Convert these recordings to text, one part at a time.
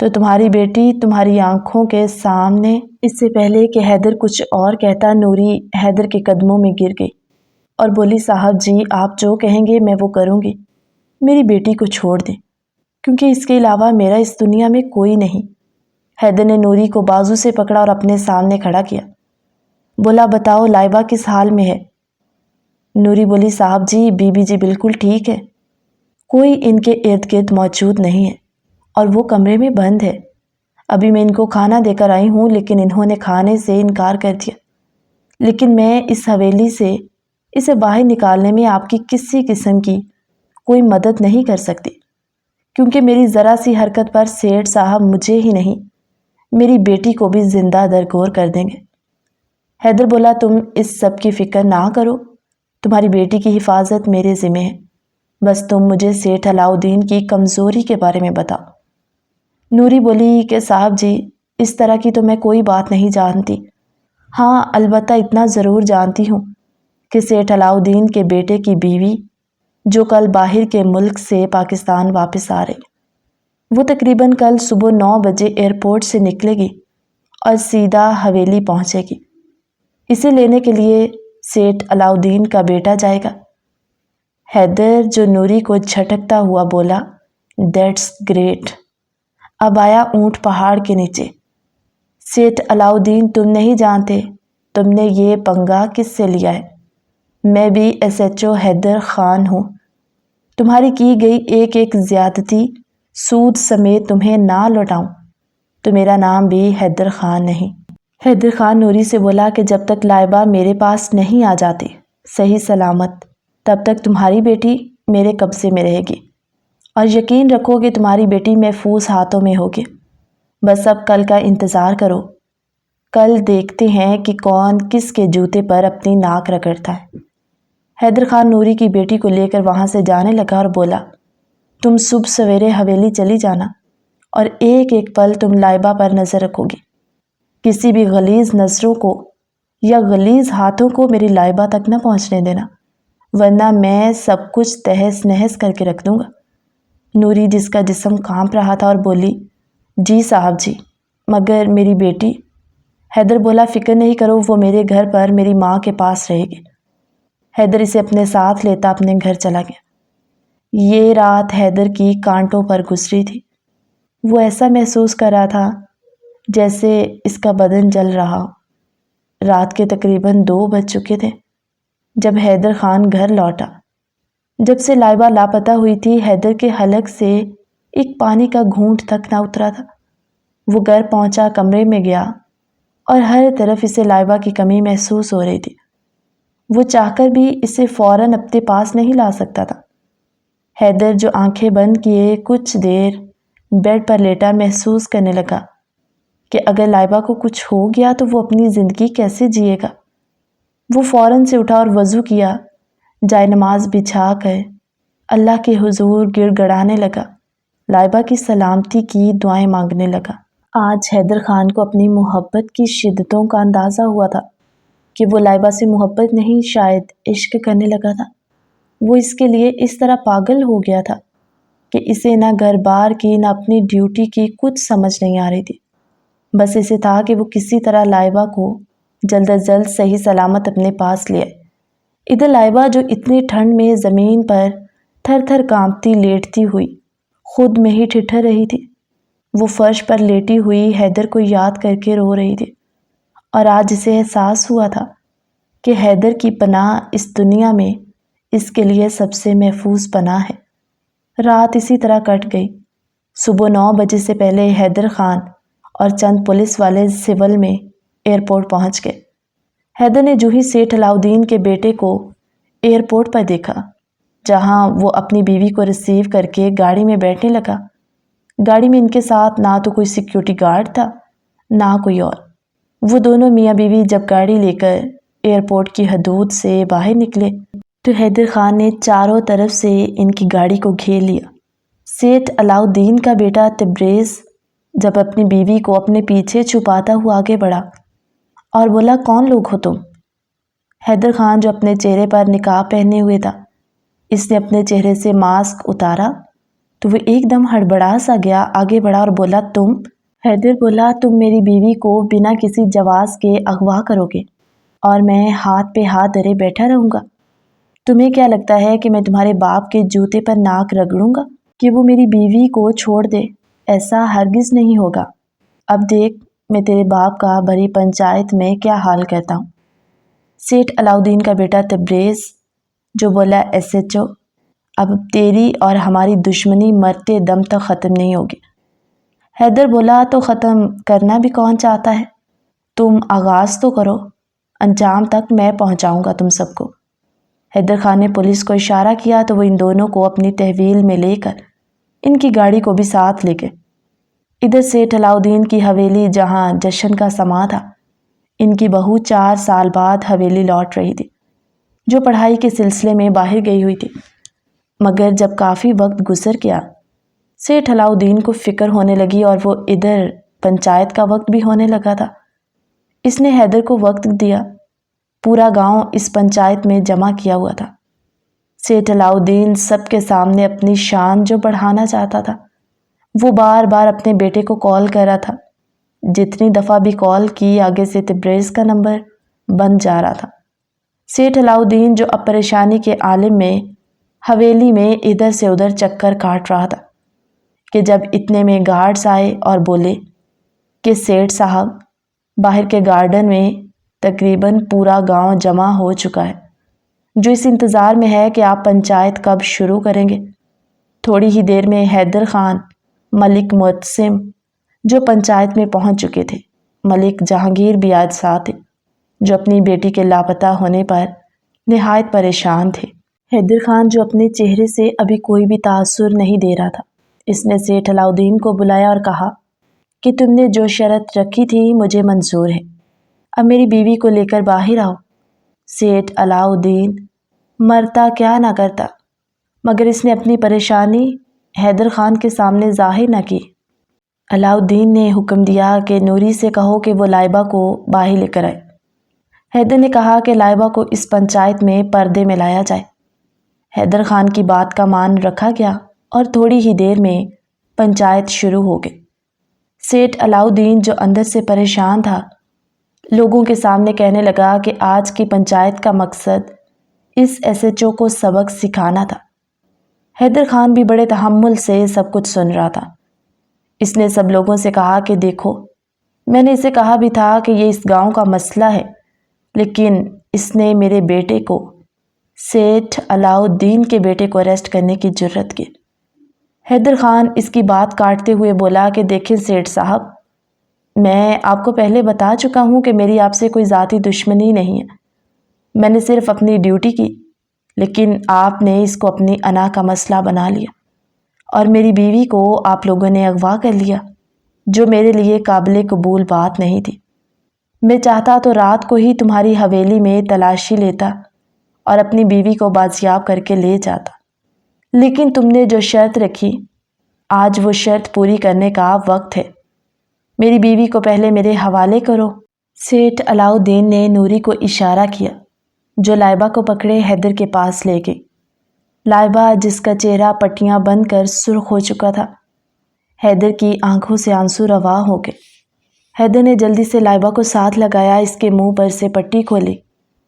تو تمہاری بیٹی تمہاری آنکھوں کے سامنے۔ اس سے پہلے کہ حیدر کچھ اور کہتا، نوری حیدر کے قدموں میں گر گئی اور بولی، صاحب جی آپ جو کہیں گے میں وہ کروں گی، میری بیٹی کو چھوڑ دیں، کیونکہ اس کے علاوہ میرا اس دنیا میں کوئی نہیں۔ حیدر نے نوری کو بازو سے پکڑا اور اپنے سامنے کھڑا کیا، بولا، بتاؤ لائبہ کس حال میں ہے؟ نوری بولی، صاحب جی بی بی جی بالکل ٹھیک ہے، کوئی ان کے ارد گرد موجود نہیں ہے اور وہ کمرے میں بند ہے۔ ابھی میں ان کو کھانا دے کر آئی ہوں لیکن انہوں نے کھانے سے انکار کر دیا، لیکن میں اس حویلی سے اسے باہر نکالنے میں آپ کی کسی قسم کی کوئی مدد نہیں کر سکتی، کیونکہ میری ذرا سی حرکت پر سیٹھ صاحب مجھے ہی نہیں میری بیٹی کو بھی زندہ درگور کر دیں گے۔ حیدر بولا، تم اس سب کی فکر نہ کرو، تمہاری بیٹی کی حفاظت میرے ذمہ ہے، بس تم مجھے سیٹھ علاؤدین کی کمزوری کے بارے میں بتاؤ۔ نوری بولی کہ صاحب جی اس طرح کی تو میں کوئی بات نہیں جانتی، ہاں البتہ اتنا ضرور جانتی ہوں کہ سیٹھ علاؤدین کے بیٹے کی بیوی جو کل باہر کے ملک سے پاکستان واپس آ رہی، وہ تقریباً کل صبح 9 بجے ایئرپورٹ سے نکلے گی اور سیدھا حویلی پہنچے گی۔ اسے لینے کے لیے سیٹھ علاؤدین کا بیٹا جائے گا۔ حیدر جو نوری کو جھٹکتا ہوا بولا، دیٹس گریٹ، اب آیا اونٹ پہاڑ کے نیچے۔ سیٹھ علاؤدین تم نہیں جانتے تم نے یہ پنگا کس سے لیا ہے، میں بھی SHO حیدر خان ہوں، تمہاری کی گئی ایک ایک زیادتی سود سمیت تمہیں نہ لوٹاؤں تو میرا نام بھی حیدر خان نہیں۔ حیدر خان نوری سے بولا کہ جب تک لائبہ میرے پاس نہیں آ جاتی صحیح سلامت، تب تک تمہاری بیٹی میرے قبضے میں رہے گی، اور یقین رکھو کہ تمہاری بیٹی محفوظ ہاتھوں میں ہوگی۔ بس اب کل کا انتظار کرو، کل دیکھتے ہیں کہ کون کس کے جوتے پر اپنی ناک رگڑتا ہے۔ حیدر خان نوری کی بیٹی کو لے کر وہاں سے جانے لگا اور بولا، تم صبح سویرے حویلی چلی جانا اور ایک ایک پل تم لائبہ پر نظر رکھو گی، کسی بھی غلیظ نظروں کو یا غلیظ ہاتھوں کو میری لائبہ تک نہ پہنچنے دینا، ورنہ میں سب کچھ تہس نہس کر کے رکھ دوں گا۔ نوری جس کا جسم کانپ رہا تھا اور بولی، جی صاحب جی، مگر میری بیٹی؟ حیدر بولا، فکر نہیں کرو، وہ میرے گھر پر میری ماں کے پاس رہے گی۔ حیدر اسے اپنے ساتھ لیتا اپنے گھر چلا گیا۔ یہ رات حیدر کی کانٹوں پر گزری تھی، وہ ایسا محسوس کر رہا تھا جیسے اس کا بدن جل رہا ہو۔ رات کے تقریباً 2 بج چکے تھے جب حیدر خان گھر لوٹا۔ جب سے لائبہ لاپتہ ہوئی تھی حیدر کے حلق سے ایک پانی کا گھونٹ تک نہ اترا تھا۔ وہ گھر پہنچا، کمرے میں گیا اور ہر طرف اسے لائبہ کی کمی محسوس ہو رہی تھی۔ وہ چاہ کر بھی اسے فوراً اپنے پاس نہیں لا سکتا تھا۔ حیدر جو آنکھیں بند کیے کچھ دیر بیڈ پر لیٹا محسوس کرنے لگا کہ اگر لائبہ کو کچھ ہو گیا تو وہ اپنی زندگی کیسے جیے گا۔ وہ فوراً سے اٹھا اور وضو کیا، جائے نماز بچھا کر اللہ کے حضور گڑ گڑانے لگا، لائبہ کی سلامتی کی دعائیں مانگنے لگا۔ آج حیدر خان کو اپنی محبت کی شدتوں کا اندازہ ہوا تھا کہ وہ لائبہ سے محبت نہیں شاید عشق کرنے لگا تھا۔ وہ اس کے لیے اس طرح پاگل ہو گیا تھا کہ اسے نہ گھر بار کی نہ اپنی ڈیوٹی کی کچھ سمجھ نہیں آ رہی تھی، بس اسے تھا کہ وہ کسی طرح لائبہ کو جلد از جلد صحیح سلامت اپنے پاس لے آئے۔ ادھر لائبہ جو اتنی ٹھنڈ میں زمین پر تھر تھر کانپتی لیٹتی ہوئی خود میں ہی ٹھٹھر رہی تھی، وہ فرش پر لیٹی ہوئی حیدر کو یاد کر کے رو رہی تھی، اور آج اسے احساس ہوا تھا کہ حیدر کی پناہ اس دنیا میں اس کے لیے سب سے محفوظ پناہ ہے۔ رات اسی طرح کٹ گئی۔ صبح 9 بجے سے پہلے حیدر خان اور چند پولیس والے سول میں ایئرپورٹ پہنچ گئے۔ حیدر نے جو ہی سیٹھ علاؤدین کے بیٹے کو ایئرپورٹ پر دیکھا، جہاں وہ اپنی بیوی کو ریسیو کر کے گاڑی میں بیٹھنے لگا، گاڑی میں ان کے ساتھ نہ تو کوئی سیکیورٹی گارڈ تھا نہ کوئی اور۔ وہ دونوں میاں بیوی جب گاڑی لے کر ایئرپورٹ کی حدود سے باہر نکلے تو حیدر خان نے چاروں طرف سے ان کی گاڑی کو گھیر لیا۔ سیٹھ علاؤدین کا بیٹا تبریز جب اپنی بیوی کو اپنے پیچھے چھپاتا ہوا آگے بڑھا اور بولا، کون لوگ ہو تم؟ حیدر خان جو اپنے چہرے پر نقاب پہنے ہوئے تھا، اس نے اپنے چہرے سے ماسک اتارا تو وہ ایک دم ہڑبڑا سا گیا، آگے بڑھا اور بولا تم؟ حیدر بولا تم میری بیوی کو بنا کسی جواز کے اغوا کرو گے اور میں ہاتھ پہ ہاتھ دھرے بیٹھا رہوں گا؟ تمہیں کیا لگتا ہے کہ میں تمہارے باپ کے جوتے پر ناک رگڑوں گا کہ وہ میری بیوی کو چھوڑ دے؟ ایسا ہرگز نہیں ہوگا۔ اب دیکھ میں تیرے باپ کا بڑی پنچایت میں کیا حال کرتا ہوں۔ سیٹھ علاؤدین کا بیٹا تبریز جو بولا ایس ایچ او، اب تیری اور ہماری دشمنی مرتے دم تک ختم نہیں ہوگی۔ حیدر بولا تو ختم کرنا بھی کون چاہتا ہے؟ تم آغاز تو کرو، انجام تک میں پہنچاؤں گا تم سب کو۔ حیدر خان نے پولیس کو اشارہ کیا تو وہ ان دونوں کو اپنی تحویل میں لے کر ان کی گاڑی کو بھی ساتھ لے گئے۔ ادھر سیٹھ علاؤدین کی حویلی جہاں جشن کا سما تھا، ان کی بہو 4 سال بعد حویلی لوٹ رہی تھی، جو پڑھائی کے سلسلے میں باہر گئی ہوئی تھی۔ مگر جب کافی وقت گزر گیا، سیٹھ علاؤدین کو فکر ہونے لگی اور وہ ادھر پنچایت کا وقت بھی ہونے لگا تھا۔ اس نے حیدر کو وقت دیا، پورا گاؤں اس پنچایت میں جمع کیا ہوا تھا۔ سیٹھ علاؤدین سب کے سامنے اپنی شان جو بڑھانا چاہتا تھا، وہ بار بار اپنے بیٹے کو کال کر رہا تھا۔ جتنی دفعہ بھی کال کی آگے سے تبریز کا نمبر بند جا رہا تھا۔ سیٹھ علاؤدین جو اب پریشانی کے عالم میں حویلی میں ادھر سے ادھر چکر کاٹ رہا تھا کہ جب اتنے میں گارڈز آئے اور بولے کہ سیٹھ صاحب باہر کے گارڈن میں تقریباً پورا گاؤں جمع ہو چکا ہے، جو اس انتظار میں ہے کہ آپ پنچایت کب شروع کریں گے۔ تھوڑی ہی دیر میں حیدر خان، ملک معتصم جو پنچایت میں پہنچ چکے تھے، ملک جہانگیر بھی آج ساتھ تھے، جو اپنی بیٹی کے لاپتہ ہونے پر نہایت پریشان تھے۔ حیدر خان جو اپنے چہرے سے ابھی کوئی بھی تاثر نہیں دے رہا تھا، اس نے سیٹھ علاؤدین کو بلایا اور کہا کہ تم نے جو شرط رکھی تھی مجھے منظور ہے، اب میری بیوی کو لے کر باہر آؤ۔ سیٹھ علاؤدین مرتا کیا نہ کرتا، مگر اس نے اپنی پریشانی حیدر خان کے سامنے ظاہر نہ کی۔ علاؤدین نے حکم دیا کہ نوری سے کہو کہ وہ لائبہ کو باہر لے کر آئے۔ حیدر نے کہا کہ لائبہ کو اس پنچایت میں پردے میں لایا جائے۔ حیدر خان کی بات کا مان رکھا گیا اور تھوڑی ہی دیر میں پنچایت شروع ہو گئی۔ سیٹھ علاؤدین جو اندر سے پریشان تھا، لوگوں کے سامنے کہنے لگا کہ آج کی پنچایت کا مقصد اس ایس ایچ او کو سبق سکھانا تھا۔ حیدر خان بھی بڑے تحمل سے سب کچھ سن رہا تھا۔ اس نے سب لوگوں سے کہا کہ دیکھو، میں نے اسے کہا بھی تھا کہ یہ اس گاؤں کا مسئلہ ہے، لیکن اس نے میرے بیٹے کو، سیٹھ علاؤدین کے بیٹے کو اریسٹ کرنے کی جرت کی۔ حیدر خان اس کی بات کاٹتے ہوئے بولا کہ دیکھیں سیٹھ صاحب، میں آپ کو پہلے بتا چکا ہوں کہ میری آپ سے کوئی ذاتی دشمنی نہیں ہے، میں نے صرف اپنی ڈیوٹی کی، لیکن آپ نے اس کو اپنی انا کا مسئلہ بنا لیا اور میری بیوی کو آپ لوگوں نے اغوا کر لیا، جو میرے لیے قابل قبول بات نہیں تھی۔ میں چاہتا تو رات کو ہی تمہاری حویلی میں تلاشی لیتا اور اپنی بیوی کو بازیاب کر کے لے جاتا، لیکن تم نے جو شرط رکھی، آج وہ شرط پوری کرنے کا وقت ہے۔ میری بیوی کو پہلے میرے حوالے کرو۔ سیٹھ علاؤدین نے نوری کو اشارہ کیا، جو لائبہ کو پکڑے حیدر کے پاس لے گئی۔ لائبہ جس کا چہرہ پٹیاں بند کر سرخ ہو چکا تھا، حیدر کی آنکھوں سے آنسو رواں ہو گئے۔ حیدر نے جلدی سے لائبہ کو ساتھ لگایا، اس کے منہ پر سے پٹی کھولی،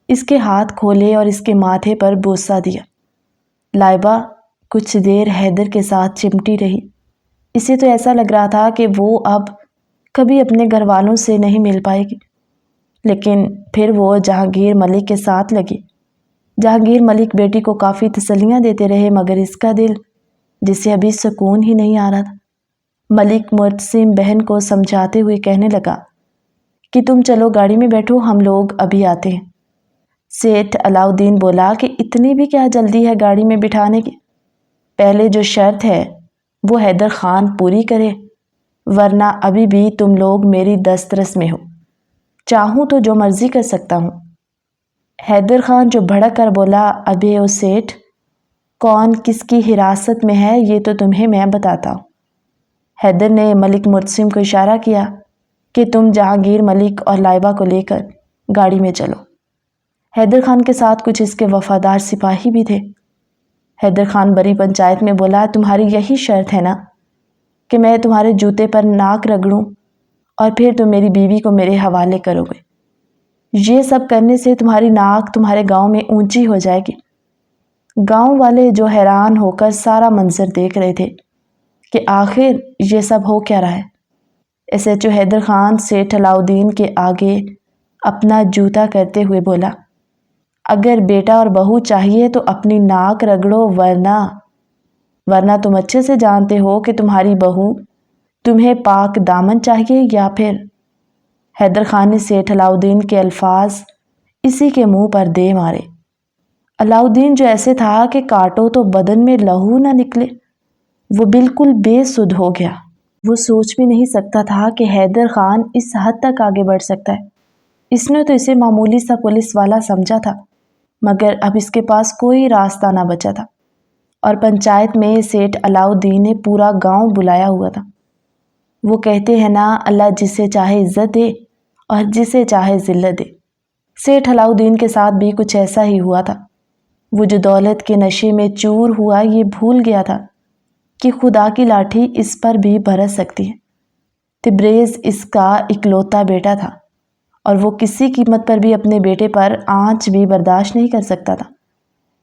اس کے ہاتھ کھولے اور اس کے ماتھے پر بوسہ دیا۔ لائبہ کچھ دیر حیدر کے ساتھ چمٹی رہی۔ اسے تو ایسا لگ رہا تھا کہ وہ اب کبھی اپنے گھر والوں سے نہیں مل پائے گی، لیکن پھر وہ جہانگیر ملک کے ساتھ لگی۔ جہانگیر ملک بیٹی کو کافی تسلیاں دیتے رہے، مگر اس کا دل، جسے ابھی سکون ہی نہیں آ رہا تھا، ملک معتصم بہن کو سمجھاتے ہوئے کہنے لگا کہ تم چلو گاڑی میں بیٹھو، ہم لوگ ابھی آتے ہیں۔ سیٹھ علاؤدین بولا کہ اتنی بھی کیا جلدی ہے گاڑی میں بٹھانے کی؟ پہلے جو شرط ہے وہ حیدر خان پوری کرے، ورنہ ابھی بھی تم لوگ میری دسترس میں ہو، چاہوں تو جو مرضی کر سکتا ہوں۔ حیدر خان جو بھڑک کر بولا، ابے او سیٹھ، کون کس کی حراست میں ہے یہ تو تمہیں میں بتاتا ہوں۔ حیدر نے ملک معتصم کو اشارہ کیا کہ تم جہانگیر ملک اور لائبہ کو لے کر گاڑی میں چلو۔ حیدر خان کے ساتھ کچھ اس کے وفادار سپاہی بھی تھے۔ حیدر خان بڑی پنچایت میں بولا، تمہاری یہی شرط ہے نا کہ میں تمہارے جوتے پر ناک رگڑوں اور پھر تم میری بیوی کو میرے حوالے کرو گے؟ یہ سب کرنے سے تمہاری ناک تمہارے گاؤں میں اونچی ہو جائے گی۔ گاؤں والے جو حیران ہو کر سارا منظر دیکھ رہے تھے کہ آخر یہ سب ہو کیا رہا ہے۔ S H O Haider Khan Seth Alauddin کے آگے اپنا جوتا کرتے ہوئے بولا، اگر بیٹا اور بہو چاہیے تو اپنی ناک رگڑو، ورنہ تم اچھے سے جانتے ہو کہ تمہاری بہو تمہیں پاک دامن چاہیے یا پھر۔ حیدر خان نے سیٹھ علاؤدین کے الفاظ اسی کے منہ پر دے مارے۔ علاؤدین جو ایسے تھا کہ کاٹو تو بدن میں لہو نہ نکلے، وہ بالکل بے سدھ ہو گیا۔ وہ سوچ بھی نہیں سکتا تھا کہ حیدر خان اس حد تک آگے بڑھ سکتا ہے۔ اس نے تو اسے معمولی سا پولیس والا سمجھا تھا، مگر اب اس کے پاس کوئی راستہ نہ بچا تھا، اور پنچایت میں سیٹھ علاؤدین نے پورا گاؤں بلایا ہوا تھا۔ وہ کہتے ہیں نا، اللہ جسے چاہے عزت دے اور جسے چاہے ذلت دے۔ سیٹھ علاؤدین کے ساتھ بھی کچھ ایسا ہی ہوا تھا۔ وہ جو دولت کے نشے میں چور ہوا، یہ بھول گیا تھا کہ خدا کی لاٹھی اس پر بھی برس سکتی ہے۔ تبریز اس کا اکلوتا بیٹا تھا اور وہ کسی قیمت پر بھی اپنے بیٹے پر آنچ بھی برداشت نہیں کر سکتا تھا۔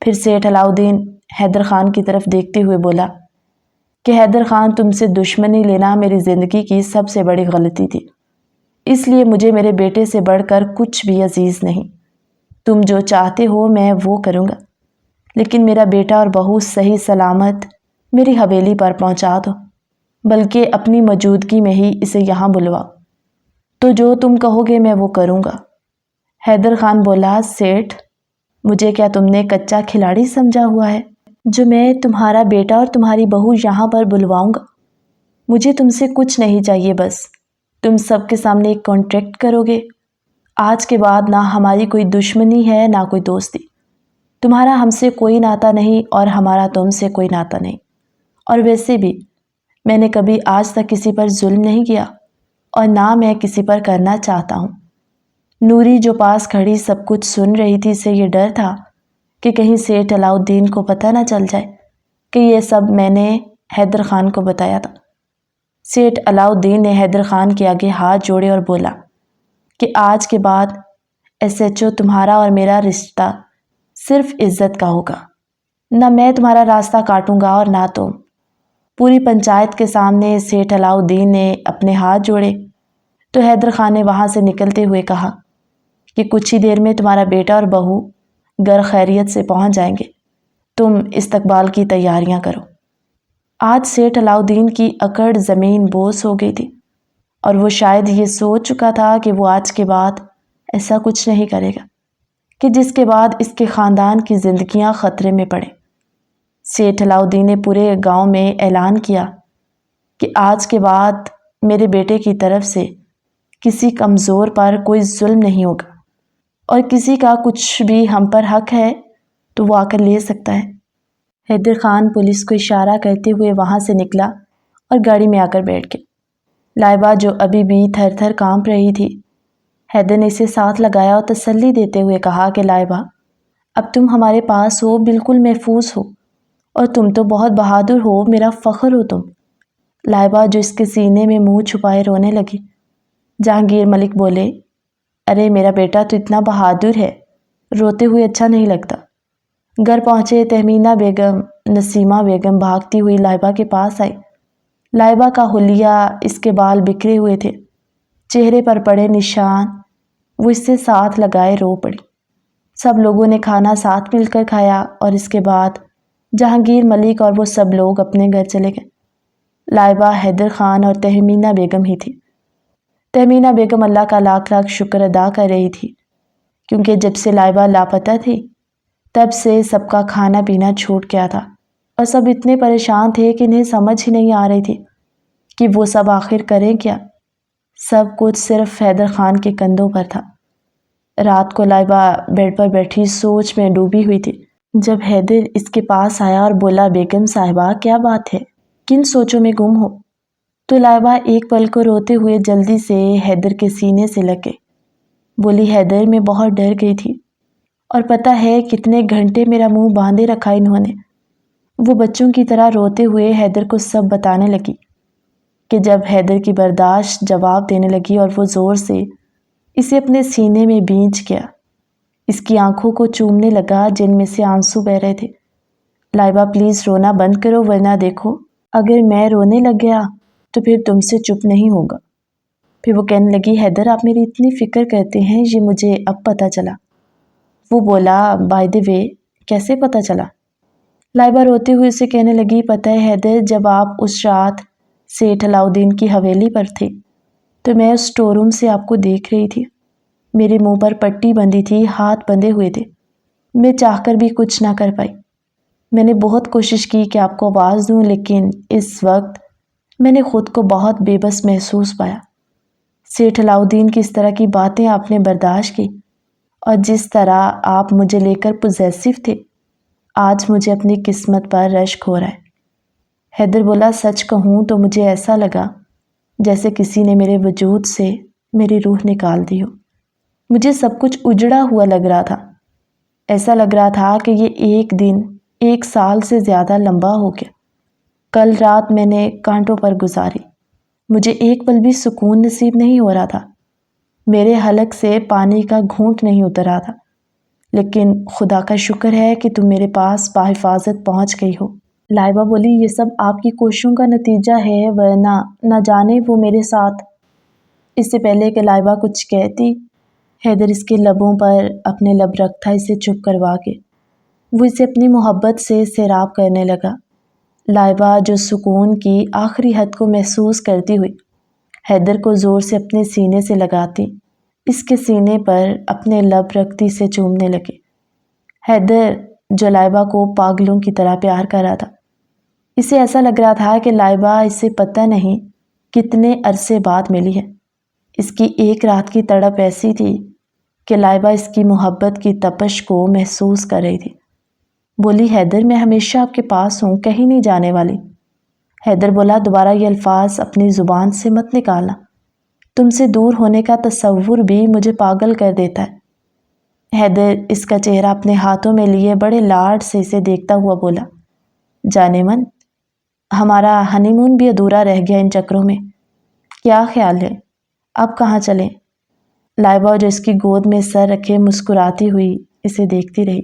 پھر سیٹھ علاؤدین حیدر خان کی طرف دیکھتے ہوئے بولا کہ حیدر خان، تم سے دشمنی لینا میری زندگی کی سب سے بڑی غلطی تھی، اس لیے مجھے میرے بیٹے سے بڑھ کر کچھ بھی عزیز نہیں۔ تم جو چاہتے ہو میں وہ کروں گا، لیکن میرا بیٹا اور بہو صحیح سلامت میری حویلی پر پہنچا دو، بلکہ اپنی موجودگی میں ہی اسے یہاں بلواؤ، تو جو تم کہو گے میں وہ کروں گا۔ حیدر خان بولا، سیٹھ، مجھے کیا تم نے کچا کھلاڑی سمجھا ہوا ہے جو میں تمہارا بیٹا اور تمہاری بہو یہاں پر بلواؤں گا؟ مجھے تم سے کچھ نہیں چاہیے، بس تم سب کے سامنے ایک کانٹریکٹ کرو گے۔ آج کے بعد نہ ہماری کوئی دشمنی ہے نہ کوئی دوستی، تمہارا ہم سے کوئی ناتا نہیں اور ہمارا تم سے کوئی ناتا نہیں، اور ویسے بھی میں نے کبھی آج تک کسی پر ظلم نہیں کیا اور نہ میں کسی پر کرنا چاہتا ہوں۔ نوری جو پاس کھڑی سب کچھ سن رہی تھی، سے یہ ڈر تھا کہ کہیں سیٹھ علاؤدین کو پتہ نہ چل جائے کہ یہ سب میں نے حیدر خان کو بتایا تھا۔ سیٹھ علاؤدین نے حیدر خان کے آگے ہاتھ جوڑے اور بولا کہ آج کے بعد ایس ایچ او تمہارا اور میرا رشتہ صرف عزت کا ہوگا، نہ میں تمہارا راستہ کاٹوں گا اور نہ تم۔ پوری پنچایت کے سامنے سیٹھ علاؤدین نے اپنے ہاتھ جوڑے تو حیدر خان نے وہاں سے نکلتے ہوئے کہا کہ کچھ ہی دیر میں تمہارا بیٹا اور بہو گر خیریت سے پہنچ جائیں گے، تم استقبال کی تیاریاں کرو۔ آج سیٹھ علاؤدین کی اکڑ زمین بوس ہو گئی تھی، اور وہ شاید یہ سوچ چکا تھا کہ وہ آج کے بعد ایسا کچھ نہیں کرے گا کہ جس کے بعد اس کے خاندان کی زندگیاں خطرے میں پڑیں۔ سیٹھ علاؤدین نے پورے گاؤں میں اعلان کیا کہ آج کے بعد میرے بیٹے کی طرف سے کسی کمزور پر کوئی ظلم نہیں ہوگا، اور کسی کا کچھ بھی ہم پر حق ہے تو وہ آ کر لے سکتا ہے۔ حیدر خان پولیس کو اشارہ کرتے ہوئے وہاں سے نکلا اور گاڑی میں آ کر بیٹھ گیا۔ لائبہ جو ابھی بھی تھر تھر کانپ رہی تھی، حیدر نے اسے ساتھ لگایا اور تسلی دیتے ہوئے کہا کہ لائبہ، اب تم ہمارے پاس ہو، بالکل محفوظ ہو، اور تم تو بہت بہادر ہو، میرا فخر ہو تم۔ لائبہ جو اس کے سینے میں منہ چھپائے رونے لگی۔ جہانگیر ملک بولے، ارے میرا بیٹا تو اتنا بہادر ہے، روتے ہوئے اچھا نہیں لگتا۔ گھر پہنچے تہمینہ بیگم، نسیمہ بیگم بھاگتی ہوئی لائبہ کے پاس آئی۔ لائبہ کا حلیہ، اس کے بال بکھرے ہوئے تھے، چہرے پر پڑے نشان، وہ اس سے ساتھ لگائے رو پڑی۔ سب لوگوں نے کھانا ساتھ مل کر کھایا، اور اس کے بعد جہانگیر ملک اور وہ سب لوگ اپنے گھر چلے گئے۔ لائبہ، حیدر خان اور تہمینہ بیگم ہی تھی۔ تہمینہ بیگم اللہ کا لاکھ لاکھ شکر ادا کر رہی تھی، کیونکہ جب سے لائبہ لاپتہ تھی تب سے سب کا کھانا پینا چھوٹ گیا تھا، اور سب اتنے پریشان تھے کہ انہیں سمجھ ہی نہیں آ رہی تھی کہ وہ سب آخر کریں کیا۔ سب کچھ صرف حیدر خان کے کندھوں پر تھا۔ رات کو لائبہ بیڈ پر بیٹھی سوچ میں ڈوبی ہوئی تھی، جب حیدر اس کے پاس آیا اور بولا، بیگم صاحبہ کیا بات ہے، کن سوچوں میں گم ہو؟ تو لائبہ ایک پل کو روتے ہوئے جلدی سے حیدر کے سینے سے لگ گئی۔ بولی، حیدر میں بہت ڈر گئی تھی، اور پتہ ہے کتنے گھنٹے میرا منہ باندھے رکھا انہوں نے۔ وہ بچوں کی طرح روتے ہوئے حیدر کو سب بتانے لگی کہ جب حیدر کی برداشت جواب دینے لگی اور وہ زور سے اسے اپنے سینے میں بھینچ گیا، اس کی آنکھوں کو چومنے لگا جن میں سے آنسو بہ رہے تھے۔ لائبہ پلیز رونا بند کرو، ورنہ دیکھو اگر میں رونے لگ گیا تو پھر تم سے چپ نہیں ہوگا۔ پھر وہ کہنے لگی حیدر آپ میری اتنی فکر کرتے ہیں، یہ مجھے اب پتہ چلا۔ وہ بولا بائی دی وے کیسے پتہ چلا؟ لائبہ روتے ہوئے اسے کہنے لگی پتہ ہے حیدر، جب آپ اس رات سیٹھ علاؤدین کی حویلی پر تھے تو میں اس اسٹور روم سے آپ کو دیکھ رہی تھی۔ میرے منہ پر پٹی بندھی تھی، ہاتھ بندھے ہوئے تھے، میں چاہ کر بھی کچھ نہ کر پائی۔ میں نے بہت کوشش کی کہ آپ کو آواز دوں، لیکن اس وقت میں نے خود کو بہت بے بس محسوس پایا۔ سیٹھ علاؤدین کی اس طرح کی باتیں آپ نے برداشت کی، اور جس طرح آپ مجھے لے کر پوزیسو تھے، آج مجھے اپنی قسمت پر رشک ہو رہا ہے۔ حیدر بولا سچ کہوں تو مجھے ایسا لگا جیسے کسی نے میرے وجود سے میری روح نکال دی ہو۔ مجھے سب کچھ اجڑا ہوا لگ رہا تھا، ایسا لگ رہا تھا کہ یہ ایک دن 1 سال سے زیادہ لمبا ہو گیا۔ کل رات میں نے کانٹوں پر گزاری، مجھے ایک پل بھی سکون نصیب نہیں ہو رہا تھا، میرے حلق سے پانی کا گھونٹ نہیں اتر رہا تھا، لیکن خدا کا شکر ہے کہ تم میرے پاس بحفاظت پہنچ گئی ہو۔ لائبہ بولی یہ سب آپ کی کوششوں کا نتیجہ ہے، ورنہ نہ جانے وہ میرے ساتھ۔ اس سے پہلے کہ لائبہ کچھ کہتی، حیدر اس کے لبوں پر اپنے لب رکھ تھا اسے چپ کروا کے۔ وہ اسے اپنی محبت سے سیراب کرنے لگا۔ لائبہ جو سکون کی آخری حد کو محسوس کرتی ہوئی حیدر کو زور سے اپنے سینے سے لگاتی، اس کے سینے پر اپنے لب رکھتی سے چومنے لگے۔ حیدر جو لائبہ کو پاگلوں کی طرح پیار کر رہا تھا، اسے ایسا لگ رہا تھا کہ لائبہ اسے پتہ نہیں کتنے عرصے بعد ملی ہے۔ اس کی ایک رات کی تڑپ ایسی تھی کہ لائبہ اس کی محبت کی تپش کو محسوس کر رہی تھی۔ بولی حیدر میں ہمیشہ آپ کے پاس ہوں، کہیں نہیں جانے والی۔ حیدر بولا دوبارہ یہ الفاظ اپنی زبان سے مت نکالنا، تم سے دور ہونے کا تصور بھی مجھے پاگل کر دیتا ہے۔ حیدر اس کا چہرہ اپنے ہاتھوں میں لیے بڑے لاڈ سے اسے دیکھتا ہوا بولا جانے من، ہمارا ہنی مون بھی ادھورا رہ گیا ان چکروں میں، کیا خیال ہے اب کہاں چلیں؟ لائبہ جو اس کی گود میں سر رکھے مسکراتی ہوئی اسے دیکھتی رہی۔